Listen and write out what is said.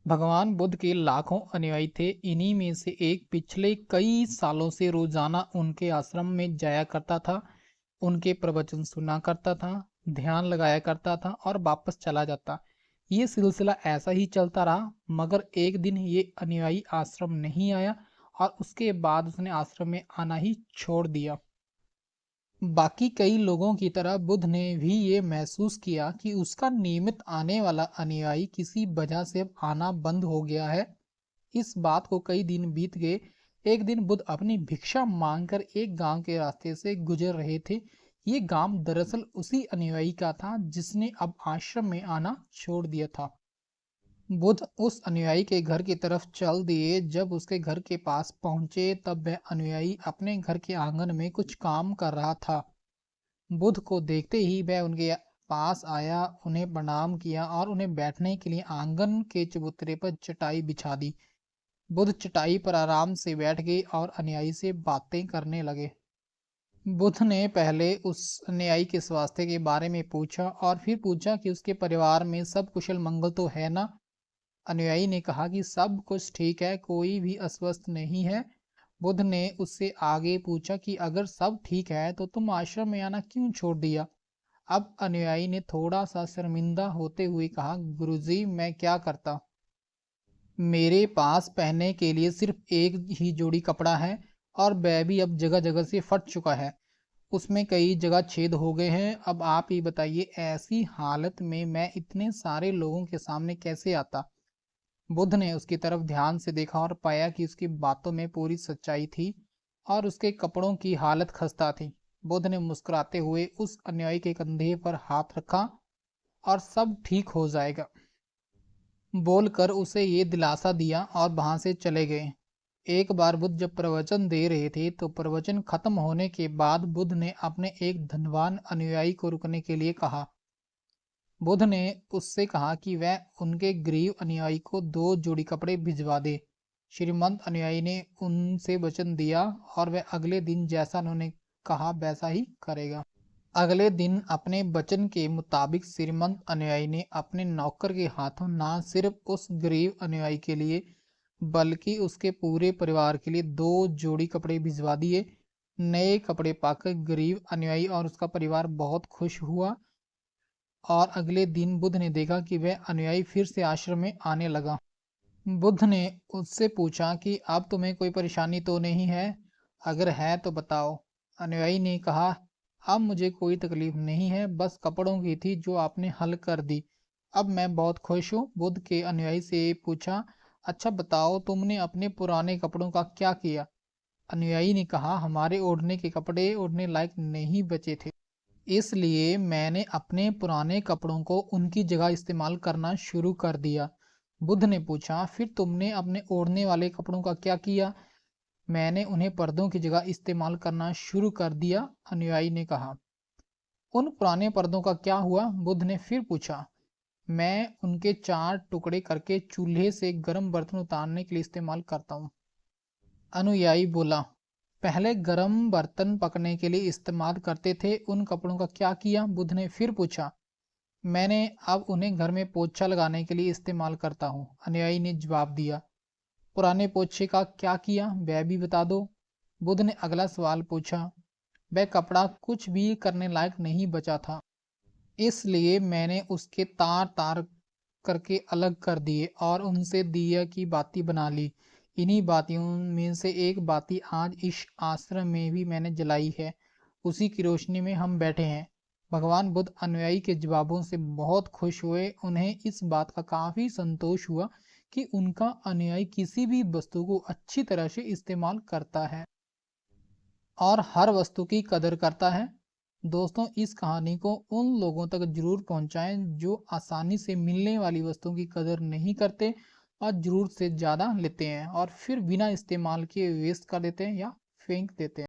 भगवान बुद्ध के लाखों अनुयायी थे। इन्हीं में से एक पिछले कई सालों से रोजाना उनके आश्रम में जाया करता था, उनके प्रवचन सुना करता था, ध्यान लगाया करता था और वापस चला जाता। ये सिलसिला ऐसा ही चलता रहा, मगर एक दिन ये अनुयायी आश्रम नहीं आया और उसके बाद उसने आश्रम में आना ही छोड़ दिया। बाकी कई लोगों की तरह बुद्ध ने भी ये महसूस किया कि उसका नियमित आने वाला अनुयायी किसी वजह से अब आना बंद हो गया है। इस बात को कई दिन बीत गए। एक दिन बुद्ध अपनी भिक्षा मांगकर एक गांव के रास्ते से गुजर रहे थे। ये गांव दरअसल उसी अनुयायी का था जिसने अब आश्रम में आना छोड़ दिया था। बुद्ध उस अनुयायी के घर की तरफ चल दिए। जब उसके घर के पास पहुंचे तब वह अनुयायी अपने घर के आंगन में कुछ काम कर रहा था। बुद्ध को देखते ही वह उनके पास आया, उन्हें प्रणाम किया और उन्हें बैठने के लिए आंगन के चबूतरे पर चटाई बिछा दी। बुद्ध चटाई पर आराम से बैठ गए और अनुयायी से बातें करने लगे। बुद्ध ने पहले उस अनुयायी के स्वास्थ्य के बारे में पूछा और फिर पूछा कि उसके परिवार में सब कुशल मंगल तो है ना। अनुयायी ने कहा कि सब कुछ ठीक है, कोई भी अस्वस्थ नहीं है। बुद्ध ने उससे आगे पूछा कि अगर सब ठीक है तो तुम आश्रम में आना क्यों छोड़ दिया। अब अनुयायी ने थोड़ा सा शर्मिंदा होते हुए कहा, गुरुजी मैं क्या करता, मेरे पास पहनने के लिए सिर्फ एक ही जोड़ी कपड़ा है और वह भी अब जगह जगह से फट चुका है, उसमें कई जगह छेद हो गए हैं। अब आप ही बताइए, ऐसी हालत में मैं इतने सारे लोगों के सामने कैसे आता। बुद्ध ने उसकी तरफ ध्यान से देखा और पाया कि उसकी बातों में पूरी सच्चाई थी और उसके कपड़ों की हालत खस्ता थी। बुद्ध ने मुस्कुराते हुए उस अनुयायी के कंधे पर हाथ रखा और सब ठीक हो जाएगा बोलकर उसे ये दिलासा दिया और वहां से चले गए। एक बार बुद्ध जब प्रवचन दे रहे थे तो प्रवचन खत्म होने के बाद बुद्ध ने अपने एक धनवान अनुयायी को रुकने के लिए कहा। बुद्ध ने उससे कहा कि वह उनके गरीब अनुयायी को 2 जोड़ी कपड़े भिजवा दे। श्रीमंत अनुयायी ने उनसे वचन दिया और वह अगले दिन जैसा उन्होंने कहा वैसा ही करेगा। अगले दिन अपने वचन के मुताबिक श्रीमंत अनुयायी ने अपने नौकर के हाथों न सिर्फ उस गरीब अनुयायी के लिए बल्कि उसके पूरे परिवार के लिए 2 जोड़ी कपड़े भिजवा दिए। नए कपड़े पाकर गरीब अनुयायी और उसका परिवार बहुत खुश हुआ और अगले दिन बुद्ध ने देखा कि वह अनुयायी फिर से आश्रम में आने लगा। बुद्ध ने उससे पूछा कि अब तुम्हें कोई परेशानी तो नहीं है, अगर है तो बताओ। अनुयायी ने कहा, अब मुझे कोई तकलीफ नहीं है, बस कपड़ों की थी जो आपने हल कर दी। अब मैं बहुत खुश हूँ। बुद्ध के अनुयायी से पूछा, अच्छा बताओ तुमने अपने पुराने कपड़ों का क्या किया। अनुयायी ने कहा, हमारे ओढ़ने के कपड़े ओढ़ने लायक नहीं बचे थे, इसलिए मैंने अपने पुराने कपड़ों को उनकी जगह इस्तेमाल करना शुरू कर दिया। बुद्ध ने पूछा, फिर तुमने अपने ओढ़ने वाले कपड़ों का क्या किया। मैंने उन्हें पर्दों की जगह इस्तेमाल करना शुरू कर दिया, अनुयायी ने कहा। उन पुराने पर्दों का क्या हुआ, बुद्ध ने फिर पूछा। मैं उनके 4 टुकड़े करके चूल्हे से गर्म बर्तन उतारने के लिए इस्तेमाल करता हूँ। अनुयायी बोला, पहले गर्म बर्तन पकने के लिए इस्तेमाल करते थे, उन कपड़ों का क्या किया। बुद्ध ने फिर पूछा। मैंने अब उन्हें घर में पोछा लगाने के लिए इस्तेमाल करता हूँ, अनुयायी ने जवाब दिया। पुराने पोछे का क्या किया, वह भी बता दो। बुद्ध ने अगला सवाल पूछा। वह कपड़ा कुछ भी करने लायक नहीं बचा था, इसलिए मैंने उसके तार तार करके अलग कर दिए और उनसे दिया की बाती बना ली। इन्हीं बातियों में से एक बाती आज इस आश्रम में भी मैंने जलाई है, उसी की रोशनी में हम बैठे हैं। भगवान बुद्ध अनुयायी के जवाबों से बहुत खुश हुए। उन्हें इस बात का काफी संतोष हुआ कि उनका अनुयायी किसी भी वस्तु को अच्छी तरह से इस्तेमाल करता है और हर वस्तु की कदर करता है। दोस्तों, इस कहानी को उन लोगों तक जरूर पहुंचाएं जो आसानी से मिलने वाली वस्तुओं की कदर नहीं करते और जरूरत से ज़्यादा लेते हैं और फिर बिना इस्तेमाल किए वेस्ट कर देते हैं या फेंक देते हैं।